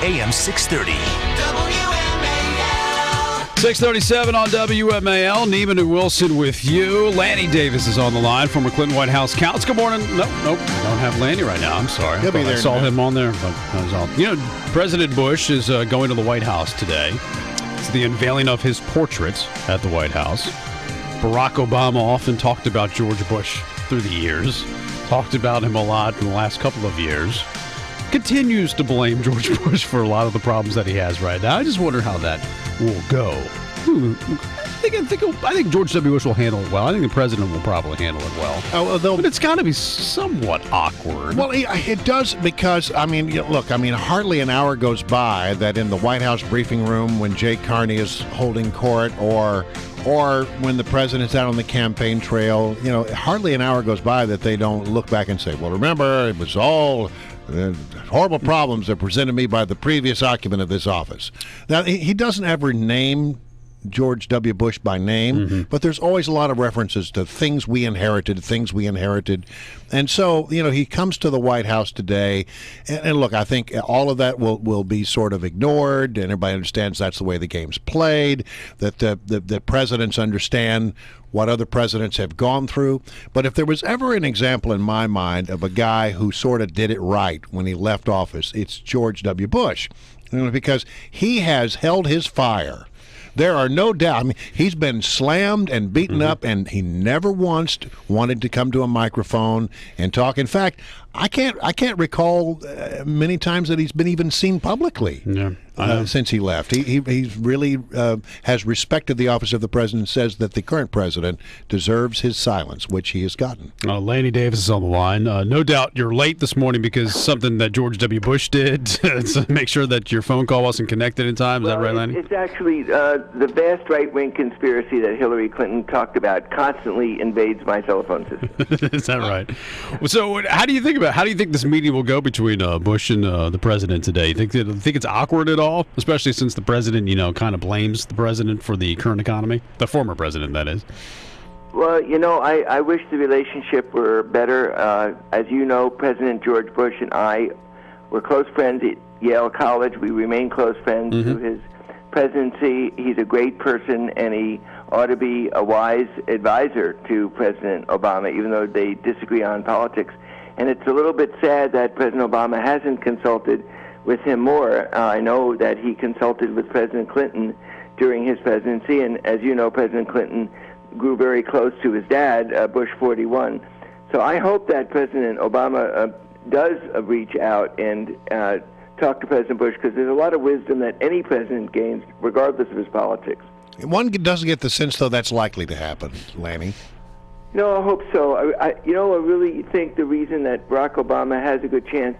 AM 630. WMAL. 637 on WMAL. Neiman and Wilson with you. Lanny Davis is on the line, former Clinton White House counsel. Good morning. Nope, I don't have Lanny right now. I'm sorry. He'll be there. I saw him on there, but that was all. President Bush is going to the White House today. It's the unveiling of his portrait at the White House. Barack Obama often talked about George Bush through the years. Talked about him a lot in the last couple of years. Continues to blame George Bush for a lot of the problems that he has right now. I just wonder how that will go. I think George W. Bush will handle it well. I think the president will probably handle it well. But it's got to be somewhat awkward. Well, it does because, hardly an hour goes by that in the White House briefing room when Jay Carney is holding court or when the president's out on the campaign trail, hardly an hour goes by that they don't look back and say, well, remember, it was all horrible problems that presented me by the previous occupant of this office. Now, he doesn't ever name George W. Bush by name, but there's always a lot of references to things we inherited. And so, he comes to the White House today, and look, I think all of that will be sort of ignored, and everybody understands that's the way the game's played, that the presidents understand what other presidents have gone through. But if there was ever an example in my mind of a guy who sort of did it right when he left office, it's George W. Bush, because he has held his fire. There are no doubt. He's been slammed and beaten up, and he never once wanted to come to a microphone and talk. In fact, I can't recall many times that he's been even seen publicly since he left. He's really has respected the office of the president, and says that the current president deserves his silence, which he has gotten. Lanny Davis is on the line. No doubt you're late this morning because something that George W. Bush did to make sure that your phone call wasn't connected in time. Is that right, Lanny? It's actually the vast right-wing conspiracy that Hillary Clinton talked about constantly invades my telephone system. Is that right? So how do you think this meeting will go between Bush and the president today? You think it's awkward at all, especially since the president, kind of blames the president for the current economy, the former president, that is? Well, I wish the relationship were better. As you know, President George Bush and I were close friends at Yale College. We remain close friends through his presidency. He's a great person, and he ought to be a wise advisor to President Obama, even though they disagree on politics. And it's a little bit sad that President Obama hasn't consulted with him more. I know that he consulted with President Clinton during his presidency, and as you know, President Clinton grew very close to his dad, Bush 41. So I hope that President Obama does reach out and talk to President Bush, because there's a lot of wisdom that any president gains, regardless of his politics. One doesn't get the sense, though, that's likely to happen, Lanny. No, I hope so. I really think the reason that Barack Obama has a good chance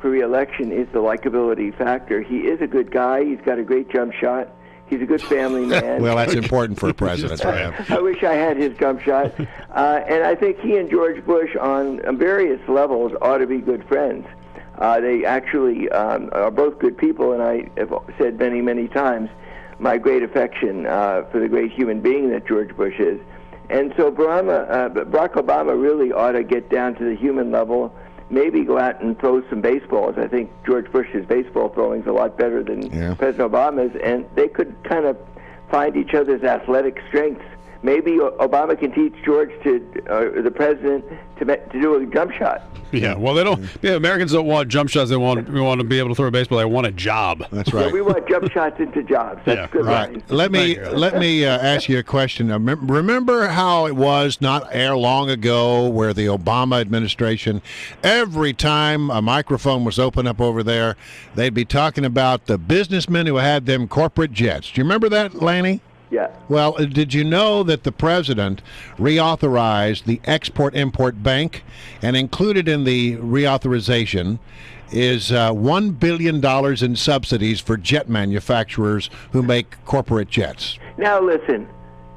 for re-election is the likability factor. He is a good guy. He's got a great jump shot. He's a good family man. Well, that's important for a president. I wish I had his jump shot. And I think he and George Bush on various levels ought to be good friends. They actually are both good people, and I have said many, many times my great affection for the great human being that George Bush is. And so Barack Obama really ought to get down to the human level, maybe go out and throw some baseballs. I think George Bush's baseball throwing is a lot better than President Obama's, and they could kind of find each other's athletic strengths. Maybe Obama can teach George the president to do a jump shot. Yeah, well, they don't. Yeah, Americans don't want jump shots. We want to be able to throw a baseball. They want a job. That's right. So we want jump shots into jobs. That's good. Right. Let me ask you a question. Remember how it was not long ago, where the Obama administration, every time a microphone was open up over there, they'd be talking about the businessmen who had them corporate jets. Do you remember that, Lanny? Yeah. Well, did you know that the president reauthorized the Export-Import Bank, and included in the reauthorization is $1 billion in subsidies for jet manufacturers who make corporate jets? Now listen,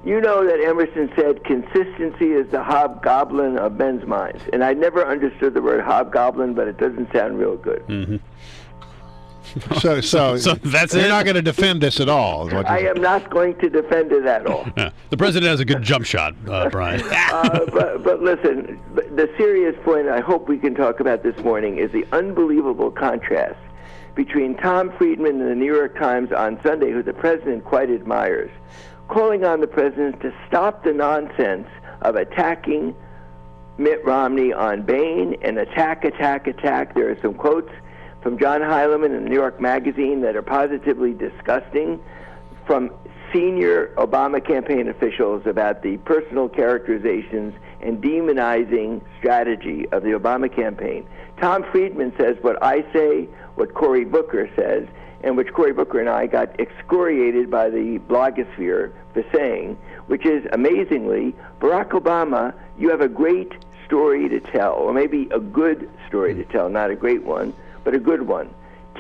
you know that Emerson said consistency is the hobgoblin of men's minds. And I never understood the word hobgoblin, but it doesn't sound real good. So that's you're it? not going to defend this at all. Is what I you're- am not going to defend it at all. Yeah. The president has a good jump shot, Brian. But listen, the serious point I hope we can talk about this morning is the unbelievable contrast between Tom Friedman in the New York Times on Sunday, who the president quite admires, calling on the president to stop the nonsense of attacking Mitt Romney on Bain and attack. There are some quotes from John Heilemann in the New York Magazine that are positively disgusting from senior Obama campaign officials about the personal characterizations and demonizing strategy of the Obama campaign. Tom Friedman says what I say, what Cory Booker says, and which Cory Booker and I got excoriated by the blogosphere for saying, which is, amazingly, Barack Obama, you have a great story to tell, or maybe a good story to tell, not a great one, but a good one.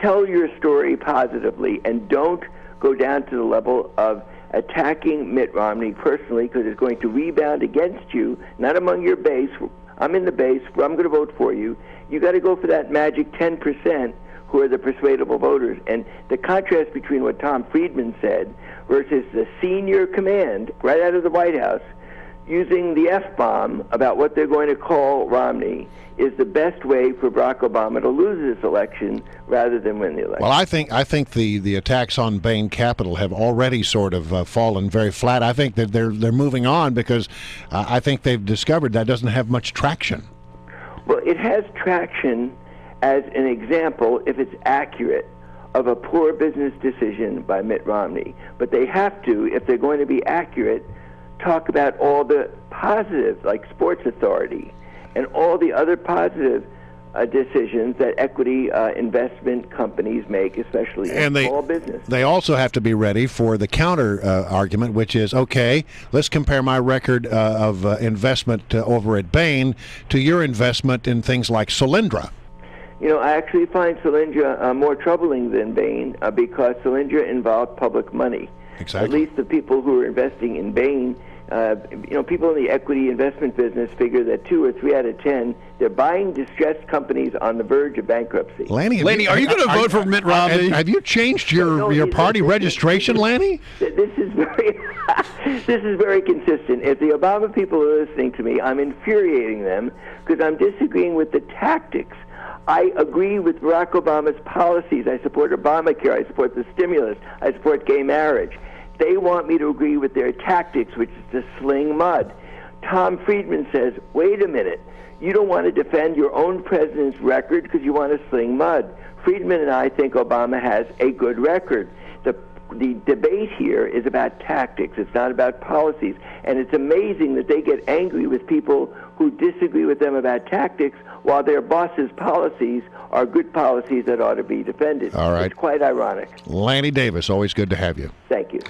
Tell your story positively, and don't go down to the level of attacking Mitt Romney personally, because it's going to rebound against you, not among your base. I'm in the base, I'm going to vote for you. You got to go for that magic 10% who are the persuadable voters. And the contrast between what Tom Friedman said versus the senior command right out of the White House using the F-bomb about what they're going to call Romney is the best way for Barack Obama to lose this election rather than win the election. Well, I think the attacks on Bain Capital have already sort of fallen very flat. I think that they're moving on because I think they've discovered that doesn't have much traction. Well, it has traction as an example, if it's accurate, of a poor business decision by Mitt Romney. But they have to, if they're going to be accurate, talk about all the positive, like Sports Authority, and all the other positive decisions that equity investment companies make, especially in small business. They also have to be ready for the counter argument, which is, okay, let's compare my record of investment over at Bain to your investment in things like Solyndra. You know, I actually find Solyndra more troubling than Bain because Solyndra involved public money. Exactly. At least the people who are investing in Bain, people in the equity investment business figure that 2 or 3 out of 10, they're buying distressed companies on the verge of bankruptcy. Lanny, are you going to vote for Mitt Romney? Have you changed your party registration, Lanny? This is very, this is very consistent. If the Obama people are listening to me, I'm infuriating them because I'm disagreeing with the tactics. I agree with Barack Obama's policies. I support Obamacare. I support the stimulus. I support gay marriage. They want me to agree with their tactics, which is to sling mud. Tom Friedman says, wait a minute, you don't want to defend your own president's record because you want to sling mud. Friedman and I think Obama has a good record. The debate here is about tactics. It's not about policies. And it's amazing that they get angry with people who disagree with them about tactics while their boss's policies are good policies that ought to be defended. All right. It's quite ironic. Lanny Davis, always good to have you. Thank you.